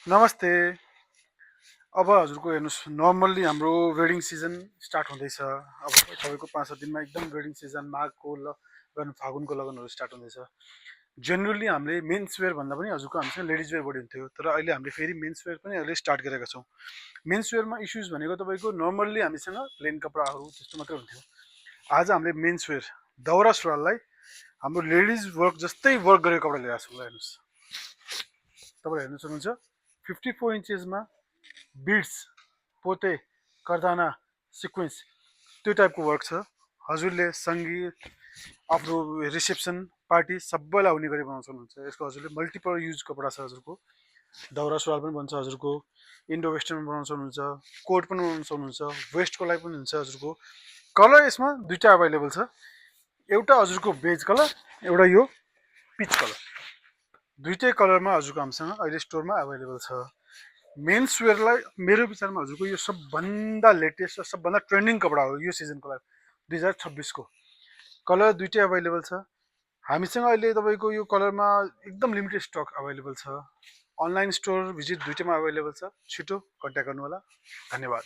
नमस्ते। अब हजुरको हेर्नुहोस् नर्मल्ली हाम्रो वेडिङ सिजन स्टार्ट हुँदैछ। अब तपाईँको 5-7 दिनमा एकदम वेडिङ सिजन माघको लगन फागुनको लगनहरू स्टार्ट हुँदैछ। जेनरली हामीले मेन्स वेयर भन्दा पनि हजुरको हामीसँग लेडिज वेयर बढी हुन्थ्यो, तर अहिले हामीले फेरि मेन्स वेयर पनि अहिले स्टार्ट गरेका छौँ। मेन्स वेयरमा इस्युज भनेको तपाईँको नर्मल्ली हामीसँग प्लेन कपडाहरू त्यस्तो मात्रै हुन्थ्यो। आज हामीले मेन्स वेयर दौरा सुरुवाललाई हाम्रो लेडिज वर्क जस्तै वर्क गरेको कपडा ल्याएको छौँ। ल हेर्नुहोस्, तपाईँले हेर्नु सक्नुहुन्छ 54 इन्चेसमा बिड्स पोते कर्दाना सिक्वेन्स त्यो टाइपको वर्क छ। हजुरले सङ्गीत आफ्नो रिसेप्सन पार्टी सबैलाई आउने गरी बनाउन सक्नुहुन्छ। यसको हजुरले मल्टिपल युज कपडा छ। हजुरको दौरा सुरुवाल पनि बन्छ, हजुरको इन्डो वेस्टर्न बनाउन सक्नुहुन्छ, कोट पनि बनाउन सक्नुहुन्छ, वेस्टको लागि पनि हुन्छ। हजुरको कलर यसमा दुईवटा अभाइलेबल छ। एउटा हजुरको बेज कलर, एउटा यो पिच कलर। दुईटै कलरमा हजुरको हामीसँग अहिले स्टोरमा अभाइलेबल छ। मेन्स वेयरलाई मेरो विचारमा हजुरको यो सबभन्दा लेटेस्ट र सबभन्दा ट्रेन्डिङ कपडा हो यो सिजनको लागि 2026को। कलर दुइटै अभाइलेबल छ हामीसँग अहिले। तपाईँको यो कलरमा एकदम लिमिटेड स्टक अभाइलेबल छ। अनलाइन स्टोर भिजिट दुइटैमा अभाइलेबल छ। छिटो कन्ट्याक्ट गर्नु होला। धन्यवाद।